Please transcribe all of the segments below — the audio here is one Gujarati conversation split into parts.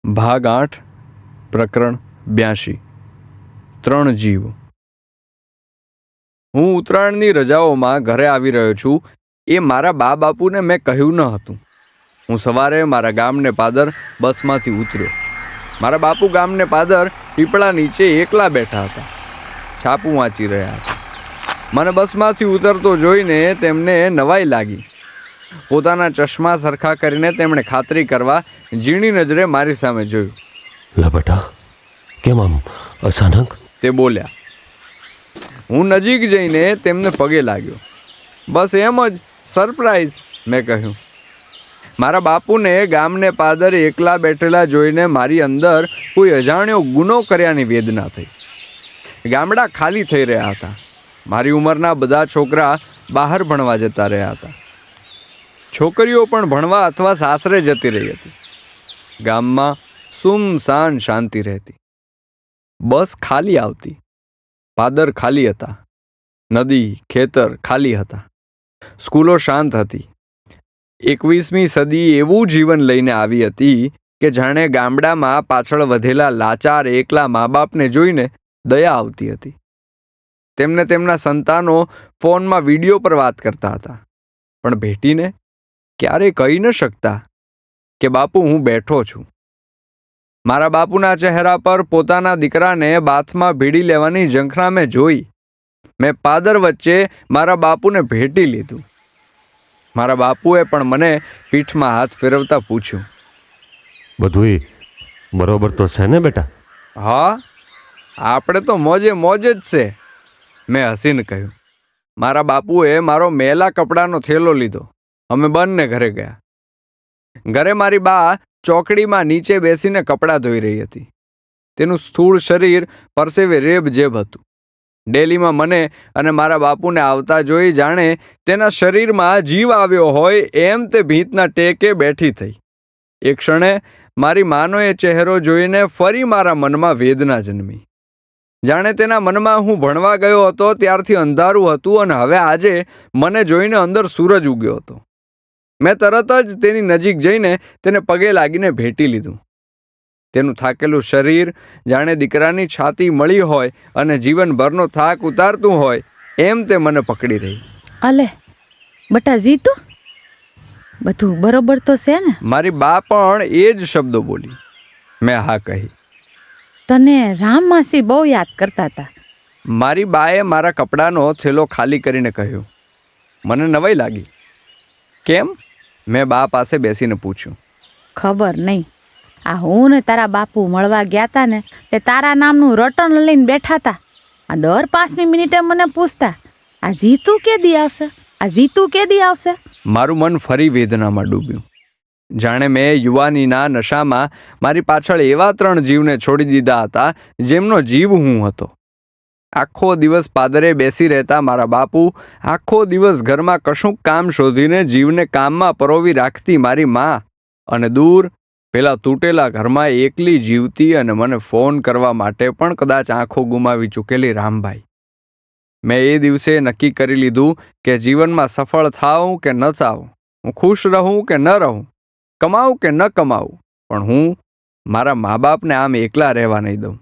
ભાગ 8 પ્રકરણ 82 ત્રણ જીવ. હું ઉત્તરાયણની રજાઓમાં ઘરે આવી રહ્યો છું એ મારા બા બાપુને મેં કહ્યું ન હતું. હું સવારે મારા ગામને પાદર બસમાંથી ઉતર્યો. મારા બાપુ ગામને પાદર પીપળા નીચે એકલા બેઠા હતા, છાપું વાંચી રહ્યા હતા. મને બસમાંથી ઉતરતો જોઈને તેમને નવાઈ લાગી. પોતાના ચશ્મા સરખા કરીને તેમણે ખાતરી કરવા ઝીણી નજરે મારી સામે જોયું. લા બેટા, કેમ આમ અચાનક? તે બોલ્યા. હું નજીક જઈને તેમને પગે લાગ્યો. બસ એમ જ, સરપ્રાઈઝ, મેં કહ્યું. મારા બાપુને ગામને પાદર એકલા બેઠેલા જોઈને મારી અંદર કોઈ અજાણ્યો ગુનો કર્યાની વેદના થઈ. ગામડા ખાલી થઈ રહ્યા હતા. મારી ઉંમરના બધા છોકરા બહાર ભણવા જતા રહ્યા હતા. છોકરીઓ પણ ભણવા અથવા સાસરે જતી રહી હતી. ગામમાં સુમસાન શાંતિ રહેતી. બસ ખાલી આવતી. પાદર ખાલી હતા. નદી, ખેતર ખાલી હતા. સ્કૂલો શાંત હતી. 21મી સદી એવું જીવન લઈને આવી હતી કે જાણે ગામડામાં પાછળ વધેલા લાચાર એકલા મા બાપને જોઈને દયા આવતી હતી. તેમને તેમના સંતાનો ફોનમાં વિડીયો પર વાત કરતા હતા, પણ ભેટીને ક્યારેય કહી ન શકતા કે બાપુ, હું બેઠો છું. મારા બાપુના ચહેરા પર પોતાના દીકરાને બાથમાં ભીડી લેવાની ઝંખના મેં જોઈ. મેં પાદર વચ્ચે મારા બાપુને ભેટી લીધું. મારા બાપુએ પણ મને પીઠમાં હાથ ફેરવતા પૂછ્યું, બધુંય બરોબર તો છે ને બેટા? હા, આપણે તો મોજે મોજ જ છે, મેં હસીને કહ્યું. મારા બાપુએ મારો મેલા કપડાનો થેલો લીધો. અમે બંને ઘરે ગયા. ઘરે મારી બા ચોકડીમાં નીચે બેસીને કપડાં ધોઈ રહી હતી. તેનું સ્થૂળ શરીર પરસેવે રેબજેબ હતું. ડેલીમાં મને અને મારા બાપુને આવતા જોઈ જાણે તેના શરીરમાં જીવ આવ્યો હોય એમ તે ભીંતના ટેકે બેઠી થઈ. એક ક્ષણે મારી માનો એ ચહેરો જોઈને ફરી મારા મનમાં વેદના જન્મી. જાણે તેના મનમાં હું ભણવા ગયો હતો ત્યારથી અંધારું હતું અને હવે આજે મને જોઈને અંદર સૂરજ ઉગ્યો હતો. મેં તરત જ તેની નજીક જઈને તેને પગે લાગીને ભેટી લીધું. તેનું થાકેલું શરીર જાણે દીકરાની છાતી મળી હોય અને જીવનભરનો થાક ઉતારતું હોય એમ તે મને પકડી રહી. અલે બટા જીતુ, બધું બરોબર તો છે ને? મારી બા પણ એ જ શબ્દો બોલી. મેં હા કહી. તને રામ માસી બહુ યાદ કરતા હતા. મારી બાએ મારા કપડાનો થેલો ખાલી કરીને કહ્યું. મને નવાઈ લાગી. કેમ? મેં બા પાસે બેસીને પૂછ્યું. ખબર નહીં, આ હું ને તારા બાપુ મળવા ગયા હતા ને તે તારા નામનું રટણ લઈને બેઠા હતા. આ દર 5મી મિનિટે મને પૂછતા, આ જીતુ કેદી આવશે, આ જીતુ કેદી આવશે? મારું મન ફરી વેદનામાં ડૂબ્યું. જાણે મેં યુવાનીના નશામાં મારી પાછળ એવા 3 જીવને છોડી દીધા હતા જેમનો જીવ હું હતો. આખો દિવસ પાદરે બેસી રહેતા મારા બાપુ આખો દિવસ ઘરમાં કશુંક કામ શોધીને જીવને કામમાં પરોવી રાખતી મારી મા, અને દૂર પેલા તૂટેલા ઘરમાં એકલી જીવતી અને મને ફોન કરવા માટે પણ કદાચ આંખો ગુમાવી ચૂકેલી રામભાઈ. મેં એ દિવસે નક્કી કરી લીધું કે જીવનમાં સફળ થાઉં કે ન થાઉં, હું ખુશ રહું કે ન રહું, કમાવું કે ન કમાવું, પણ હું મારા મા બાપને આમ એકલા રહેવા નહીં દઉં.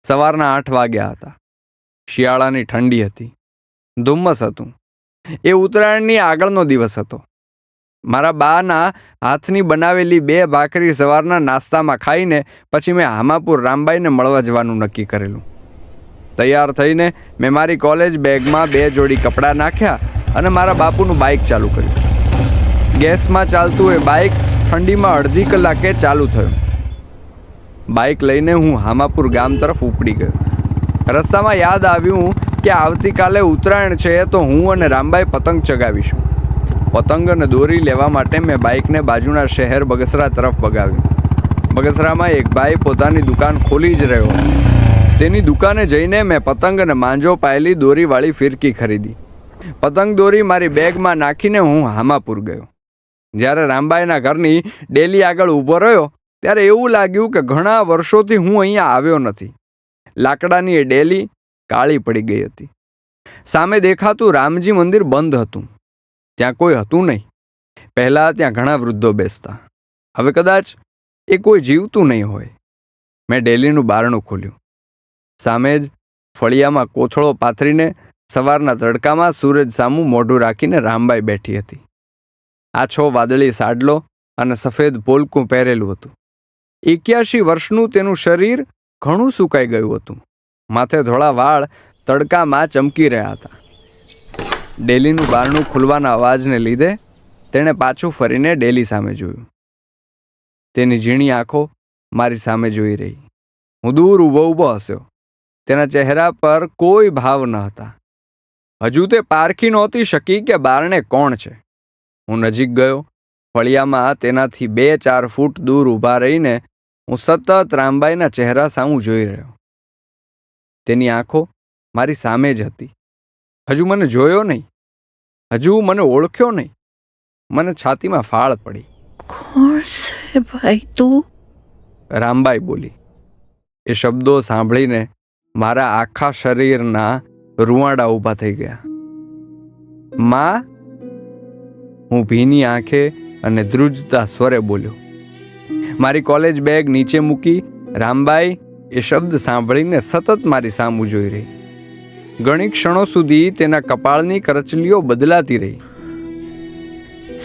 સવારના 8 વાગ્યા હતા. શિયાળાની ઠંડી હતી. ધુમ્મસ હતું. એ ઉત્તરાયણની આગળનો દિવસ હતો. મારા બાના હાથની બનાવેલી 2 ભાખરી સવારના નાસ્તામાં ખાઈને પછી મેં હામાપુર રામબાઈને મળવા જવાનું નક્કી કરેલું. તૈયાર થઈને મેં મારી કોલેજ બેગમાં 2 જોડી કપડાં નાખ્યા અને મારા બાપુનું બાઇક ચાલુ કર્યું. ગેસમાં ચાલતું એ બાઇક ઠંડીમાં અડધી કલાકે ચાલુ થયું. બાઇક લઈને હું હામાપુર ગામ તરફ ઉપડી ગયો. રસ્તામાં યાદ આવ્યું કે આવતીકાલે ઉત્તરાયણ છે તો હું અને રામબાઈ પતંગ ચગાવીશું. પતંગ અને દોરી લેવા માટે મેં બાઇકને બાજુના શહેર બગસરા તરફ ભગાવ્યું. બગસરામાં એક ભાઈ પોતાની દુકાન ખોલી જ રહ્યો હતો. તેની દુકાને જઈને મેં પતંગ અને માંજો પાયેલી દોરીવાળી ફિરકી ખરીદી. પતંગ દોરી મારી બેગમાં નાખીને હું હામાપુર ગયો. જ્યારે રામબાઈના ઘરની ડેલી આગળ ઊભો રહ્યો ત્યારે એવું લાગ્યું કે ઘણા વર્ષોથી હું અહીંયા આવ્યો નથી. લાકડાની એ ડેલી કાળી પડી ગઈ હતી. સામે દેખાતું રામજી મંદિર બંધ હતું. ત્યાં કોઈ હતું નહીં. પહેલાં ત્યાં ઘણા વૃદ્ધો બેસતા. હવે કદાચ એ કોઈ જીવતું નહીં હોય. મેં ડેલીનું બારણું ખોલ્યું. સામે જ ફળિયામાં કોથળો પાથરીને સવારના તડકામાં સૂરજ સામું મોઢું રાખીને રામબાઈ બેઠી હતી. આછો વાદળી સાડલો અને સફેદ પોલકું પહેરેલું હતું. 81 વર્ષનું તેનું શરીર ઘણું સુકાઈ ગયું હતું. માથે ધોળા વાળ તડકામાં ચમકી રહ્યા હતા. ડેલીનું બારણું ખુલવાના અવાજને લીધે તેણે પાછું ફરીને ડેલી સામે જોયું. તેની ઝીણી આંખો મારી સામે જોઈ રહી. હું દૂર ઊભો હસ્યો. તેના ચહેરા પર કોઈ ભાવ ન હતા. હજુ તે પારખી નહોતી શકી કે બારણે કોણ છે. હું નજીક ગયો. ફળિયામાં તેનાથી 2-4 ફૂટ દૂર ઊભા રહીને હું સતત રામબાઈના ચહેરા સામું જોઈ રહ્યો. તેની આંખો મારી સામે જ હતી. હજુ મને જોયો નહીં. હજુ મને ઓળખ્યો નહીં. મને છાતીમાં ફાળ પડી. કોણ છે ભાઈ તું? રામબાઈ બોલી. એ શબ્દો સાંભળીને મારા આખા શરીરના રૂવાડા ઊભા થઈ ગયા. માં, હું ભીની આંખે અને ધ્રુજતા સ્વરે બોલ્યો. મારી કોલેજ બેગ નીચે મૂકી રામબાઈ એ શબ્દ સાંભળીને સતત મારી સામું જોઈ રહી. ઘણી ક્ષણો સુધી તેના કપાળની કરચલીઓ બદલાતી રહી.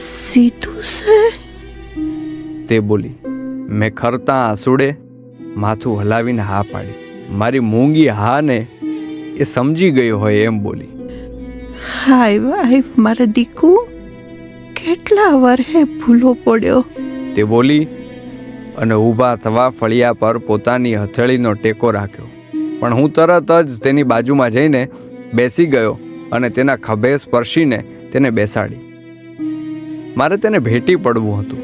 સીધું છે? તે બોલી. મેં ખરતા આંસુડે માથું હલાવીને હા પાડી. મારી મૂંગી હાને એ સમજી ગયો હોય એમ બોલી. હાય વાઈફ મારે દીકુ, કેટલા વર્ષે ભૂલો પડ્યો. તે બોલી અને ઊભા થવા ફળિયા પર પોતાની હથેળીનો ટેકો રાખ્યો. પણ હું તરત જ તેની બાજુમાં જઈને બેસી ગયો અને તેના ખભે સ્પર્શીને તેને બેસાડી. મારે તેને ભેટી પડવું હતું.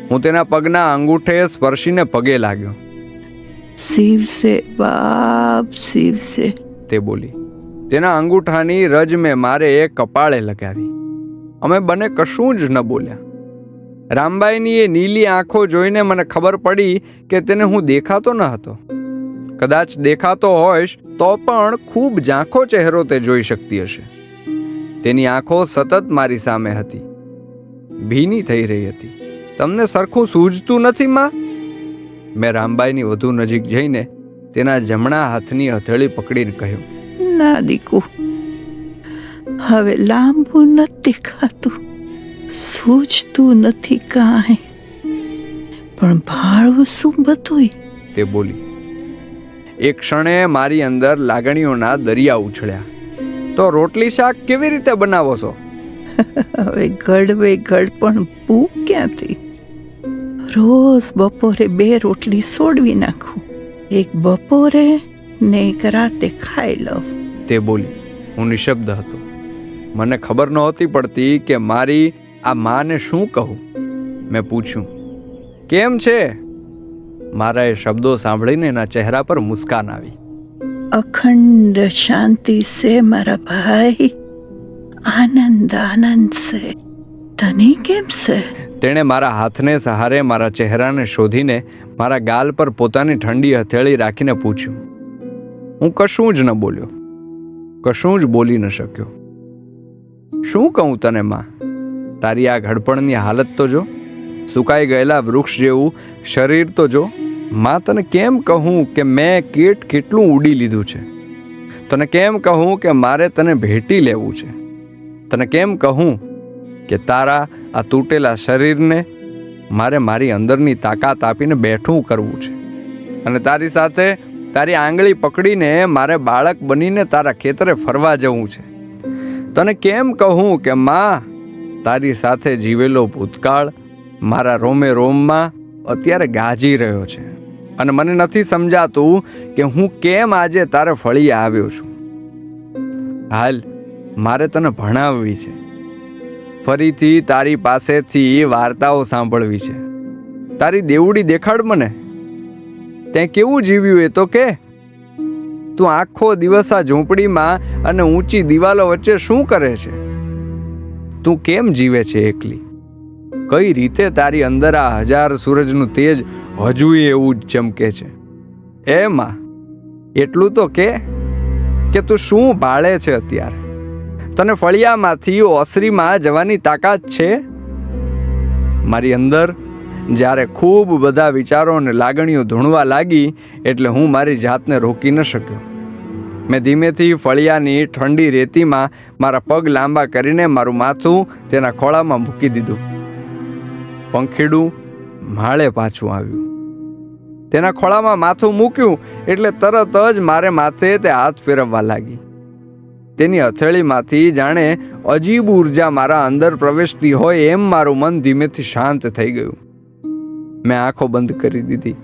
હું તેના પગના અંગૂઠે સ્પર્શીને પગે લાગ્યો. શિવસે બાપ શિવસે, તે બોલી. તેના અંગૂઠાની રજ મેં મારે એ કપાળે લગાવી. અમે બંને કશું જ ન બોલ્યા. રામબાઈની એ નીલી આંખો જોઈને મને ખબર પડી કે તેને હું દેખાતો ન હતો. કદાચ દેખાતો હોઈશ તો પણ ખૂબ ઝાંખો ચહેરો તે જોઈ શકતી હશે. તેની આંખો સતત મારી સામે હતી. ભીની થઈ રહી હતી. તમને સરખું સૂઝતું નથી માં? મેં રામબાઈની વધુ નજીક જઈને તેના જમણા હાથની હથેળી પકડીને કહ્યું. ના દીકુ, હવે લાંબુ નથી દેખાતું, સૂઝતું નથી કાંઈ, પણ ભાળવું શું બધુંય. તે બોલી. એક ક્ષણે મારી અંદર લાગણીઓના દરિયા ઉછળ્યા. તો રોટલી શાક કેવી રીતે બનાવો છો? હવે ગળવે ગળપણ ભૂખ ક્યાંથી? રોજ બપોરે 2 રોટલી સોડવી નાખું. એક બપોરે ને એક રાતે ખાઈ લઉં. તે બોલી. હું નિશબ્દ હતો. મને ખબર નહોતી પડતી કે મારી આ માને શું કહું. મેં પૂછ્યું, કેમ છે? મારા એ શબ્દો સાંભળીને એના ચહેરા પર મુસ્કાન આવી. અખંડ શાંતિ છે મારા ભાઈ, આનંદ આનંદ છે. તને કેમ છે? તેણે મારા હાથને સહારે મારા ચહેરાને શોધીને મારા ગાલ પર પોતાની ઠંડી હથેળી રાખીને પૂછ્યું. હું કશું જ ન બોલ્યો. કશું જ બોલી ન શક્યો. શું કહું તને માં? તારી આ ઘડપણની હાલત તો જો. સુકાઈ ગયેલા વૃક્ષ જેવું શરીર તો જો. માં, તને કેમ કહું કે મેં કેટલું ઉડી લીધું છે? તને કેમ કહું કે મારે તને ભેટી લેવું છે? તને કેમ કહું કે તારા આ તૂટેલા શરીરને મારે મારી અંદરની તાકાત આપીને બેઠું કરવું છે, અને તારી સાથે તારી આંગળી પકડીને મારે બાળક બનીને તારા ખેતરે ફરવા જવું છે? તને કેમ કહું કે માં, તારી સાથે જીવેલો ભૂતકાળ મારા રોમે રોમમાં અત્યારે ગાજી રહ્યો છે, અને મને નથી સમજાતું કે હું કેમ આજે તારે ફળીએ આવ્યો છું. હાલ, મારે તને ભણાવવી છે. ફરીથી તારી પાસેથી વાર્તાઓ સાંભળવી છે. તારી દેવડી દેખાડ મને. તે કેવું જીવ્યું એ તો કે. તું આખો દિવસ આ ઝૂંપડીમાં અને ઊંચી દિવાલો વચ્ચે શું કરે છે? તું કેમ જીવે છે એકલી? કઈ રીતે તારી અંદર આ 1000 સૂરજનું તેજ હજુય એવું જ ચમકે છે? એમાં એટલું તો કે તું શું ભાળે છે અત્યારે? તને ફળિયામાંથી ઓસરીમાં જવાની તાકાત છે? મારી અંદર જ્યારે ખૂબ બધા વિચારો અને લાગણીઓ ધૂણવા લાગી એટલે હું મારી જાતને રોકી ન શક્યો. મેં ધીમેથી ફળિયાની ઠંડી રેતીમાં મારા પગ લાંબા કરીને મારું માથું તેના ખોળામાં મૂકી દીધું. પંખીડું માળે પાછું આવ્યું. તેના ખોળામાં માથું મૂક્યું એટલે તરત જ મારે માથે તે હાથ ફેરવવા લાગી. તેની હથેળીમાંથી જાણે અજીબ ઉર્જા મારા અંદર પ્રવેશતી હોય એમ મારું મન ધીમેથી શાંત થઈ ગયું. મેં આંખો બંધ કરી દીધી.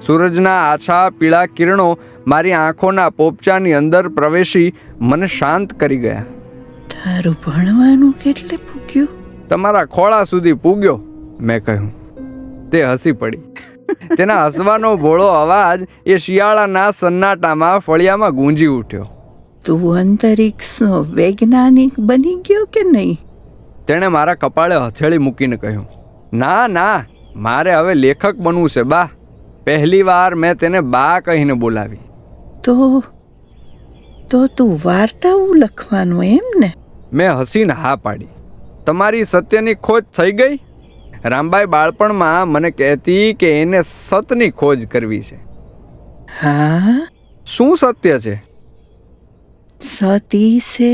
સૂરજના આછા પીળા કિરણો મારી આંખોના પોપચાની અંદર પ્રવેશી મને શાંત કરી ગયા. તારું ભણવાનું કેટલે પૂગ્યું? તમારા ખોળા સુધી પૂગ્યો, મેં કહ્યું. તે હસી પડી. તેના હસવાનો ભોળો અવાજ એ શિયાળાના સન્નાટામાં ફળિયામાં ગૂંજી ઉઠ્યો. તું અંતરિક્ષનો વૈજ્ઞાનિક બની ગયો કે નહીં? તેણે મારા કપાળે હથેળી મૂકીને કહ્યું, ના ના, મારે હવે લેખક બનવું છે બા. પહેલી વાર મેં તેને બા કહીને બોલાવી. તો તું વાર્તાઓ લખવાનું એમ ને? મેં હસીને હા પાડી. તમારી સત્યની ખોજ થઈ ગઈ? રામબાઈ બાળપણમાં મને કહેતી કે એને સતની ખોજ કરવી છે. હા. શું સત્ય છે? सत ही से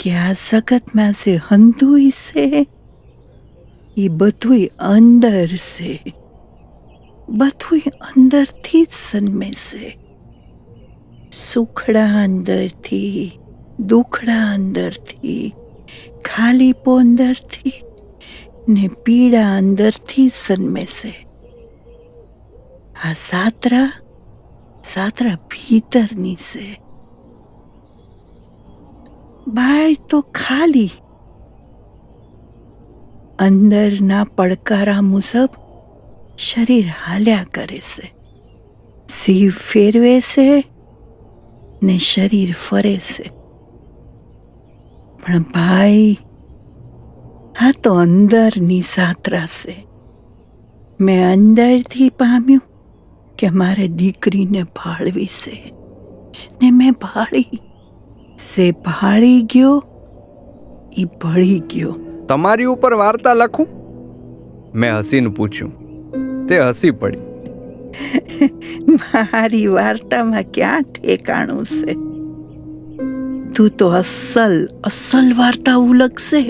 क्या जगत में से हंधुई से ये બધુંય અંદર છે, બધુંય અંદરથી જ સન્મે છે. સુખડા અંદરથી, દુખડા અંદરથી, ખાલીપો અંદરથી ને પીડા અંદરથી સન્મે છે. આ સાતરા ભીતરની છે. બાય તો ખાલી. અંદરના પડકારા મુજબ શરીર હાલ્યા કરે છે. જીવ ફેરવે છે ને શરીર ફરે છે. પણ ભાઈ, આ તો અંદરની સાતરા છે. મેં અંદરથી પામ્યું કે મારે દીકરીને ભાળવી છે ને મેં ભાળી. સે ભાળી ગયો એ ભળી ગયો. તમારી ઉપર વાર્તા લખું? મેં હસીને પૂછ્યું. તે હસી પડી. મારી વાર્તામાં ક્યાં ઠેકાણું છે? તું તો અસલ વાર્તાઓ લખશે.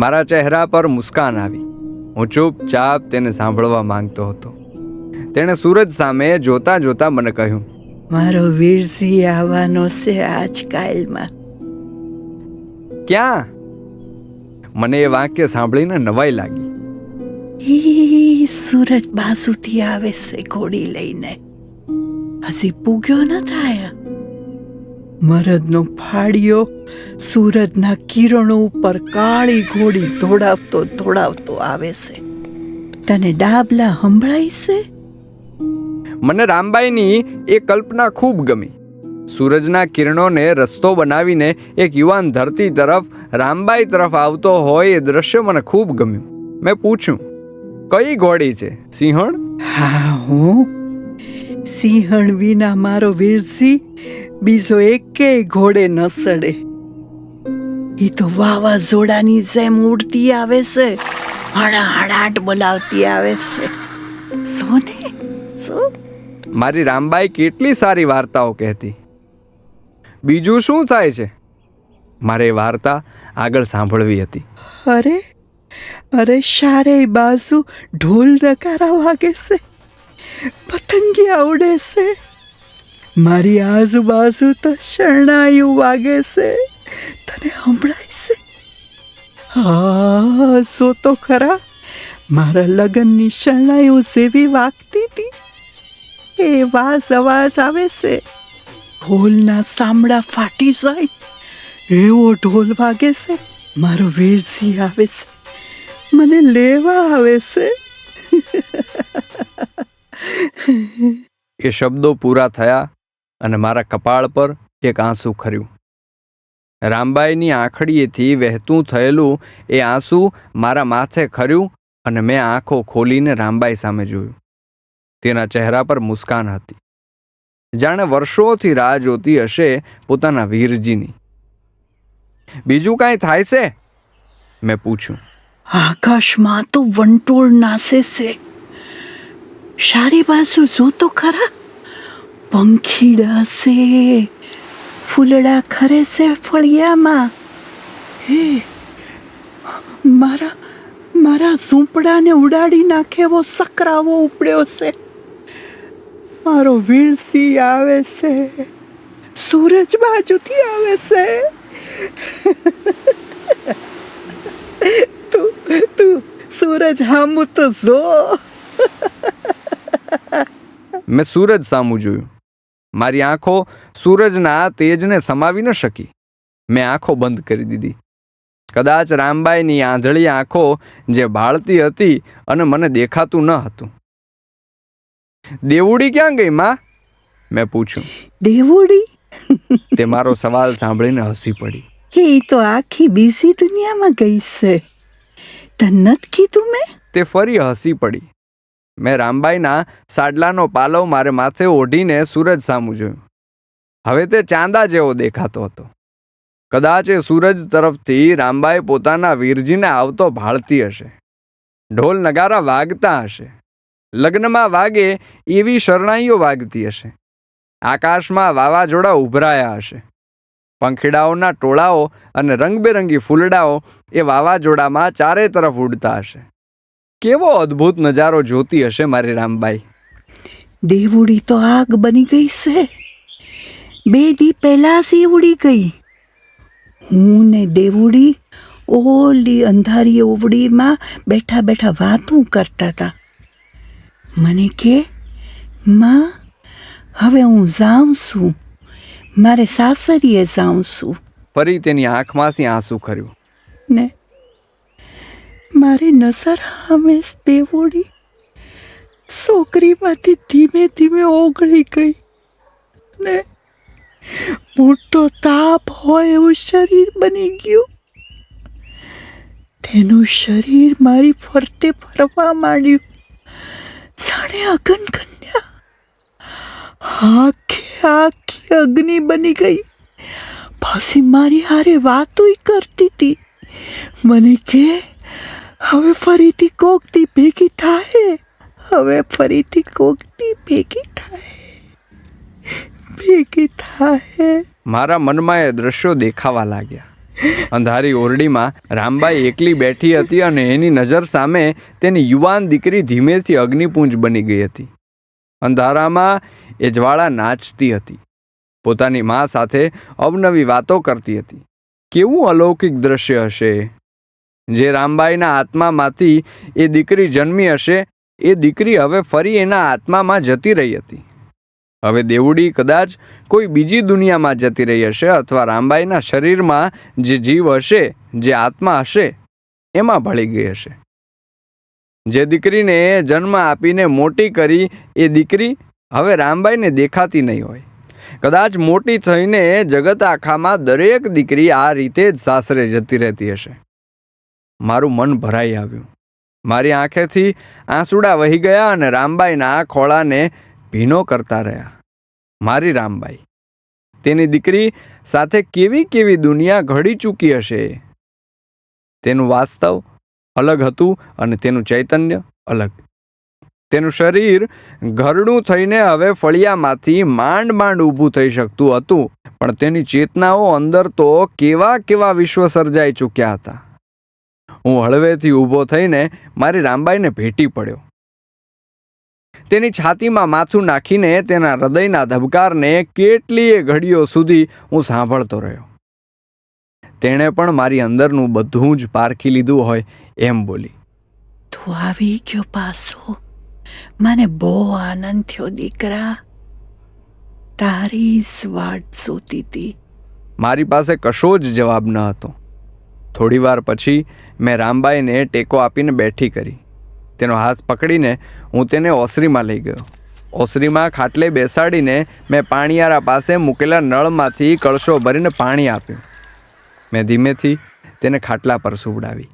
મારા ચહેરા પર મુસ્કાન આવી. હું ચૂપચાપ તેને સાંભળવા માંગતો હતો. તેણે સૂરજ સામે જોતા જોતા મને કહ્યું, મારો વીરજી આવવાનો છે આજકાલમાં. ક્યાં? મને એ વાક્ય સાંભળીને નવાઈ લાગી. ઈ સૂરજ બાજુથી આવે છે ઘોડી લઈને. હજી પૂગ્યો ન થાય. મરદનો ફાળિયો સૂરજના કિરણો ઉપર કાળી ઘોડી દોડાવતો આવે છે. તને ડાબલા સંભળાય છે? મને રામબાઈની એ કલ્પના ખૂબ ગમી. સૂરજના કિરણોને રસ્તો બનાવીને એક યુવાન ધરતી તરફ, રામબાઈ તરફ આવતો હોય એ દ્રશ્ય મને ખૂબ ગમ્યું. મેં પૂછ્યું, કઈ ઘોડી છે? સિંહણ? હા, હું સિંહણ વિના મારો વીરજી બીજો એકેય ઘોડે ન સડે. એ તો વાવાઝોડાની જેમ ઉડતી આવે છે, હડાહડાટ બોલાવતી આવે છે. સોને સો. મારી રામબાઈ કેટલી સારી વાર્તાઓ કહેતી. બીજું શું થાય છે? મારે એ વાર્તા આગળ સાંભળવી હતી. અરે ચારેય બાજુ ઢોલ નગારા વાગે છે, પતંગિયા ઉડે છે. મારી આજુબાજુ તો શરણાયું વાગે છે. તને સંભળાય છે? હા, સો તો ખરા. મારા લગ્નની શરણાયું જેવી વાગતી હતી એવા અવાજ આવે છે. ઢોલના સાંભળા ફાટી જાય એવો ઢોલ વાગે છે. મારો વીરજી આવે છે, મને લેવા આવે છે. એ શબ્દો પૂરા થયા અને મારા કપાળ પર એક આંસુ ખર્યું. રામબાઈની આંખડીએથી વહેતું થયેલું એ આંસુ મારા માથે ખર્યું અને મેં આંખો ખોલીને રામબાઈ સામે જોયું. તેના ચહેરા પર મુસ્કાન હતી, જાણે વર્ષોથી રાહ જોતી હશે પોતાના વીરજીની. બીજું કાંઈ થાય છે? મેં પૂછ્યું. આકાશમાં તો વંટોળ નાસે છે. સારી બાજુ જો તો ખરા, પંખીડા છે, ફૂલડા ખરે છે ફળિયામાં. હે, મારા ઝૂંપડાને ઉડાડી નાખે એવો સકરાવો ઉપડ્યો છે. મારો વીરસી આવે છે, સૂરજ બાજુથી આવે છે. તું સૂરજ હામું તો જો. મેં સૂરજ સામું જોયું. મારી આંખો સૂરજના તેજને સમાવી ન શકી. મેં આંખો બંધ કરી દીધી. કદાચ રામબાઈની આંધળી આંખો જે ભાળતી હતી અને મને દેખાતું ન હતું. દેવુડી ક્યાં ગઈ માં? મેં પૂછ્યું. દેવુડી? તે મારો સવાલ સાંભળીને હસી પડી. એ તો આખી બીજી દુનિયામાં ગઈ છે. તને નથી કીધું મેં? તે ફરી હસી પડી. મેં રામબાઈના સાડલાનો પાલવ મારે માથે ઓઢીને સૂરજ સામું જોયું. હવે તે ચાંદા જેવો દેખાતો હતો. કદાચ એ સૂરજ તરફથી રામબાઈ પોતાના વીરજીને આવતો ભાળતી હશે. ઢોલ નગારા વાગતા હશે. લગ્નમાં વાગે એવી શરણાઈઓ વાગતી હશે. આકાશમાં વાવાઝોડા ઉભરાયા હશે. પંખીડાઓના ટોળાઓ અને રંગબેરંગી ફૂલડાઓ એ વાવાઝોડામાં ચારે તરફ ઉડતા હશે. કેવો અદ્ભુત નજારો જોતી હશે મારી રામબાઈ. દેવુડી તો આગ બની ગઈ છે. 2 દી પહેલા જ ઉડી ગઈ. હું ને દેવુડી ઓલી અંધારી ઓવડીમાં બેઠા બેઠા વાતું કરતા હતા. મને કે, માં હવે હું જાઉં છું, મારે સાસરીએ જાઉં છું. ફરી તેની આંખમાંથી આંસુ ખર્યું. ને મારી નજર સામે દેવુડી છોકરીમાંથી ધીમે ધીમે ઓગળી ગઈ ને મોટો તાપ હોય એવું શરીર બની ગયું. તેનું શરીર મારી ફરતે ફરવા માંડ્યું, જાણે અગન કન્યા. આખી અગ્નિ બની ગઈ. પાછી મારી હારે વાતોય કરતી હતી. મને કે, હવે ફરીથી કોકતી ભેગી થાય, હવે ફરીથી કોકતી ભેગી થાય. મારા મનમાં એ દ્રશ્યો દેખાવા લાગ્યા. અંધારી ઓરડીમાં રામબાઈ એકલી બેઠી હતી અને એની નજર સામે તેની યુવાન દીકરી ધીમેથી અગ્નિપુંજ બની ગઈ હતી. અંધારામાં એ જ્વાળા નાચતી હતી. પોતાની મા સાથે અવનવી વાતો કરતી હતી. કેવું અલૌકિક દ્રશ્ય હશે! જે રામબાઈના આત્મામાંથી એ દીકરી જન્મી હશે, એ દીકરી હવે ફરી એના આત્મામાં જતી રહી હતી. હવે દેવુડી કદાચ કોઈ બીજી દુનિયામાં જતી રહી હશે, અથવા રામબાઈના શરીરમાં જે જીવ હશે, જે આત્મા હશે, એમાં ભળી ગઈ હશે. જે દીકરીને જન્મ આપીને મોટી કરી એ દીકરી હવે રામબાઈને દેખાતી નહીં હોય. કદાચ મોટી થઈને જગત આખામાં દરેક દીકરી આ રીતે જ સાસરે જતી રહેતી હશે. મારું મન ભરાઈ આવ્યું. મારી આંખેથી આંસુડા વહી ગયા અને રામબાઈના ખોળાને ભીનો કરતા રહ્યા. મારી રામબાઈ, તેની દીકરી સાથે કેવી કેવી દુનિયા ઘડી ચૂકી હશે. તેનું વાસ્તવ અલગ હતું અને તેનું ચૈતન્ય અલગ. તેનું શરીર ઘરડું થઈને હવે ફળિયામાંથી માંડ ઊભું થઈ શકતું હતું, પણ તેની ચેતનાઓ અંદર તો કેવા વિશ્વ સર્જાઈ ચૂક્યા હતા. હું હળવેથી ઊભો થઈને મારી રામબાઈને ભેટી પડ્યો. તેની છાતીમાં માથું નાખીને તેના હૃદયના ધબકારને કેટલીય ઘડીઓ સુધી હું સાંભળતો રહ્યો. તેણે પણ મારી અંદરનું બધું જ પારખી લીધું હોય એમ બોલી. તું આવી ગયો પાછો, મને બહુ આનંદ થયો દીકરા. તારી જ વાટ જોતી હતી. મારી પાસે કશો જ જવાબ ન હતો. થોડી વાર પછી મેં રામબાઈને ટેકો આપીને બેઠી કરી. તેનો હાથ પકડીને હું તેને ઓસરીમાં લઈ ગયો. ઓસરીમાં ખાટલે બેસાડીને મેં પાણીયારા પાસે મૂકેલા નળમાંથી કળશો ભરીને પાણી આપ્યું. મેં ધીમેથી તેને ખાટલા પર સુવડાવી.